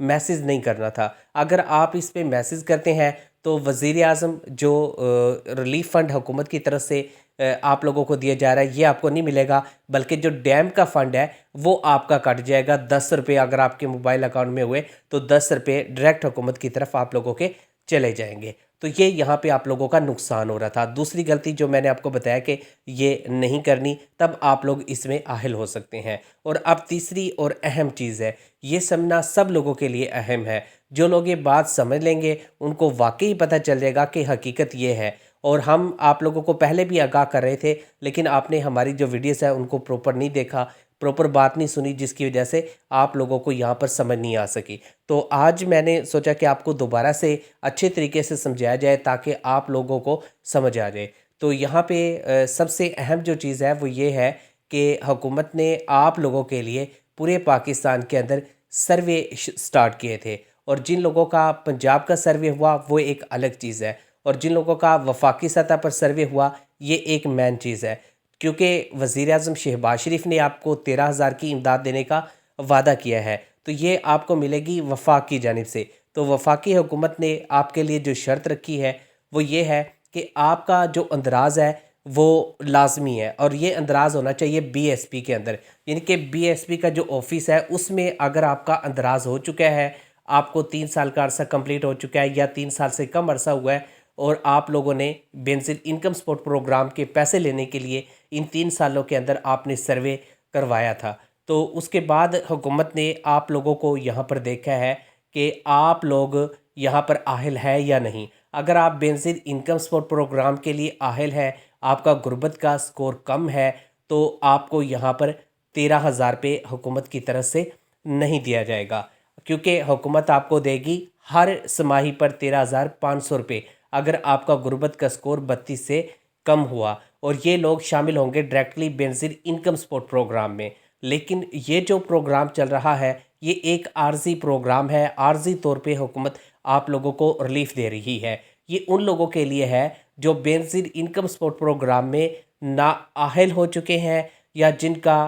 Message نہیں کرنا تھا۔ اگر آپ اس پہ میسیج کرتے ہیں تو وزیر اعظم جو ریلیف فنڈ حکومت کی طرف سے آپ لوگوں کو دیا جا رہا ہے یہ آپ کو نہیں ملے گا، بلکہ جو ڈیم کا فنڈ ہے وہ آپ کا کٹ جائے گا۔ 10 روپے اگر آپ کے موبائل اکاؤنٹ میں ہوئے تو 10 روپے ڈائریکٹ حکومت کی طرف آپ لوگوں کے چلے جائیں گے۔ تو یہ یہاں پہ آپ لوگوں کا نقصان ہو رہا تھا۔ دوسری غلطی جو میں نے آپ کو بتایا کہ یہ نہیں کرنی، تب آپ لوگ اس میں اہل ہو سکتے ہیں۔ اور اب تیسری اور اہم چیز ہے، یہ سمجھنا سب لوگوں کے لیے اہم ہے۔ جو لوگ یہ بات سمجھ لیں گے ان کو واقعی پتہ چل جائے گا کہ حقیقت یہ ہے۔ اور ہم آپ لوگوں کو پہلے بھی آگاہ کر رہے تھے، لیکن آپ نے ہماری جو ویڈیوز ہیں ان کو پروپر نہیں دیکھا، پروپر بات نہیں سنی، جس کی وجہ سے آپ لوگوں کو یہاں پر سمجھ نہیں آ سکی۔ تو آج میں نے سوچا کہ آپ کو دوبارہ سے اچھے طریقے سے سمجھایا جائے تاکہ آپ لوگوں کو سمجھ آ جائے۔ تو یہاں پہ سب سے اہم جو چیز ہے وہ یہ ہے کہ حکومت نے آپ لوگوں کے لیے پورے پاکستان کے اندر سروے سٹارٹ کیے تھے، اور جن لوگوں کا پنجاب کا سروے ہوا وہ ایک الگ چیز ہے، اور جن لوگوں کا وفاقی سطح پر سروے ہوا یہ ایک مین چیز ہے، کیونکہ وزیر اعظم شہباز شریف نے آپ کو 13,000 کی امداد دینے کا وعدہ کیا ہے، تو یہ آپ کو ملے گی وفاق کی جانب سے۔ تو وفاقی حکومت نے آپ کے لیے جو شرط رکھی ہے وہ یہ ہے کہ آپ کا جو اندراز ہے وہ لازمی ہے، اور یہ اندراز ہونا چاہیے بی ایس پی کے اندر، یعنی کہ بی ایس پی کا جو آفس ہے اس میں اگر آپ کا اندراز ہو چکا ہے، آپ کو 3 سال کا عرصہ کمپلیٹ ہو چکا ہے یا 3 سال سے کم عرصہ ہوا ہے، اور آپ لوگوں نے بینظیر انکم سپورٹ پروگرام کے پیسے لینے کے لیے ان 3 سالوں کے اندر آپ نے سروے کروایا تھا، تو اس کے بعد حکومت نے آپ لوگوں کو یہاں پر دیکھا ہے کہ آپ لوگ یہاں پر اہل ہے یا نہیں۔ اگر آپ بینظیر انکم سپورٹ پروگرام کے لیے اہل ہے، آپ کا غربت کا سکور کم ہے، تو آپ کو یہاں پر 13,000 روپے حکومت کی طرف سے نہیں دیا جائے گا، کیونکہ حکومت آپ کو دے گی ہر سماہی پر 13,500 روپے اگر آپ کا غربت کا سکور 32 سے کم ہوا، اور یہ لوگ شامل ہوں گے directly Benazir income support program میں۔ لیکن یہ جو پروگرام چل رہا ہے یہ ایک عارضی پروگرام ہے، عارضی طور پہ حکومت آپ لوگوں کو ریلیف دے رہی ہے۔ یہ ان لوگوں کے لیے ہے جو بینظیر انکم سپورٹ پروگرام میں نااہل ہو چکے ہیں، یا جن کا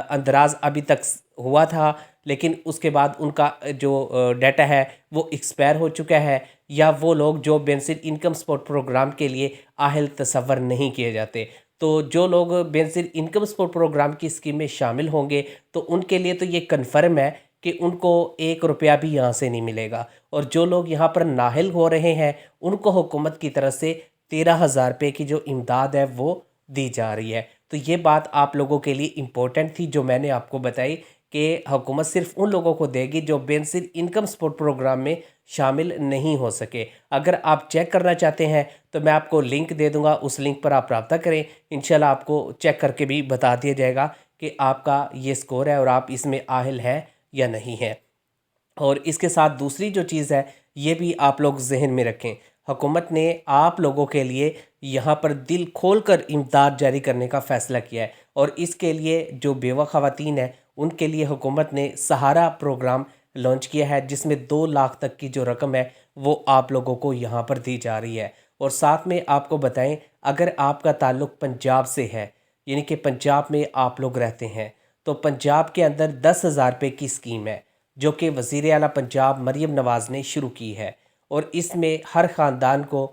اندراز ابھی تک ہوا تھا لیکن اس کے بعد ان کا جو ڈیٹا ہے وہ ایکسپائر ہو چکا ہے، یا وہ لوگ جو بینظیر انکم سپورٹ پروگرام کے لیے اہل تصور نہیں کیے جاتے۔ تو جو لوگ بینظیر انکم سپورٹ پروگرام کی اسکیم میں شامل ہوں گے تو ان کے لیے تو یہ کنفرم ہے کہ ان کو 1 روپیہ بھی یہاں سے نہیں ملے گا، اور جو لوگ یہاں پر نااہل ہو رہے ہیں ان کو حکومت کی طرف سے 13,000 روپے کی جو امداد ہے وہ دی جا رہی ہے۔ تو یہ بات آپ لوگوں کے لیے امپورٹنٹ تھی جو میں نے آپ کو بتائی کہ حکومت صرف ان لوگوں کو دے گی جو بینظیر انکم سپورٹ پروگرام میں شامل نہیں ہو سکے۔ اگر آپ چیک کرنا چاہتے ہیں تو میں آپ کو لنک دے دوں گا، اس لنک پر آپ رابطہ کریں، انشاءاللہ آپ کو چیک کر کے بھی بتا دیا جائے گا کہ آپ کا یہ سکور ہے اور آپ اس میں اہل ہے یا نہیں ہے۔ اور اس کے ساتھ دوسری جو چیز ہے یہ بھی آپ لوگ ذہن میں رکھیں، حکومت نے آپ لوگوں کے لیے یہاں پر دل کھول کر امداد جاری کرنے کا فیصلہ کیا ہے، اور اس کے لیے جو بیوہ خواتین ہیں ان کے لیے حکومت نے سہارا پروگرام لانچ کیا ہے، جس میں 2 لاکھ تک کی جو رقم ہے وہ آپ لوگوں کو یہاں پر دی جا رہی ہے۔ اور ساتھ میں آپ کو بتائیں اگر آپ کا تعلق پنجاب سے ہے، یعنی کہ پنجاب میں آپ لوگ رہتے ہیں، تو پنجاب کے اندر 10,000 روپے کی اسکیم ہے جو کہ وزیر اعلیٰ پنجاب مریم نواز نے شروع کی ہے، اور اس میں ہر خاندان کو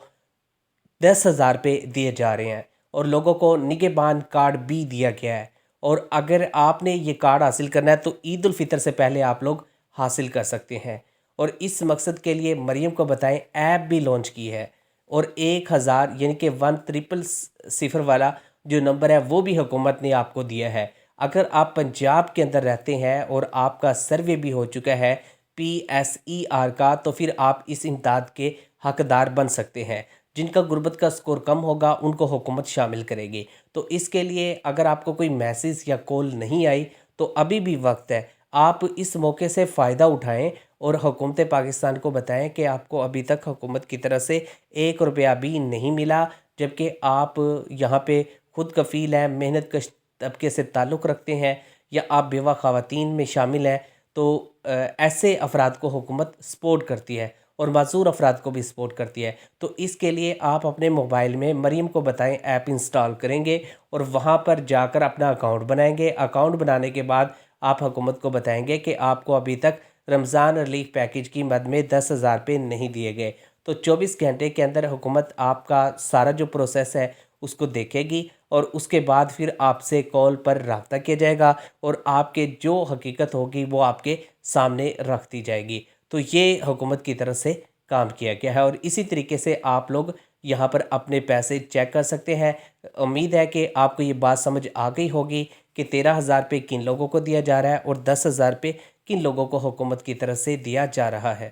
10,000 روپے دیے جا رہے ہیں، اور لوگوں کو نگہبان کارڈ بھی دیا گیا ہے، اور اگر آپ نے یہ کارڈ حاصل کرنا ہے تو عید الفطر سے پہلے آپ لوگ حاصل کر سکتے ہیں۔ اور اس مقصد کے لیے مریم کو بتائیں ایپ بھی لانچ کی ہے، اور 1,000 یعنی کہ 1300 والا جو نمبر ہے وہ بھی حکومت نے آپ کو دیا ہے۔ اگر آپ پنجاب کے اندر رہتے ہیں اور آپ کا سروے بھی ہو چکا ہے PSER کا، تو پھر آپ اس امداد کے حقدار بن سکتے ہیں۔ جن کا غربت کا سکور کم ہوگا ان کو حکومت شامل کرے گی۔ تو اس کے لیے اگر آپ کو کوئی میسیج یا کال نہیں آئی تو ابھی بھی وقت ہے، آپ اس موقع سے فائدہ اٹھائیں اور حکومت پاکستان کو بتائیں کہ آپ کو ابھی تک حکومت کی طرف سے 1 روپیہ بھی نہیں ملا، جبکہ آپ یہاں پہ خود کفیل ہیں، محنت کش طبقے سے تعلق رکھتے ہیں، یا آپ بیوہ خواتین میں شامل ہیں، تو ایسے افراد کو حکومت سپورٹ کرتی ہے اور معذور افراد کو بھی سپورٹ کرتی ہے۔ تو اس کے لیے آپ اپنے موبائل میں مریم کو بتائیں ایپ انسٹال کریں گے، اور وہاں پر جا کر اپنا اکاؤنٹ بنائیں گے۔ اکاؤنٹ بنانے کے بعد آپ حکومت کو بتائیں گے کہ آپ کو ابھی تک رمضان ریلیف پیکیج کی مد میں 10,000 روپے نہیں دیے گئے تو 24 گھنٹے کے اندر حکومت آپ کا سارا جو پروسیس ہے اس کو دیکھے گی اور اس کے بعد پھر آپ سے کال پر رابطہ کیا جائے گا اور آپ کے جو حقیقت ہوگی وہ آپ کے سامنے رکھ دی جائے گی۔ تو یہ حکومت کی طرف سے کام کیا گیا ہے اور اسی طریقے سے آپ لوگ یہاں پر اپنے پیسے چیک کر سکتے ہیں۔ امید ہے کہ آپ کو یہ بات سمجھ آ گئی ہوگی کہ 13,000 روپے کن لوگوں کو دیا جا رہا ہے اور 10,000 روپے کن لوگوں کو حکومت کی طرف سے دیا جا رہا ہے۔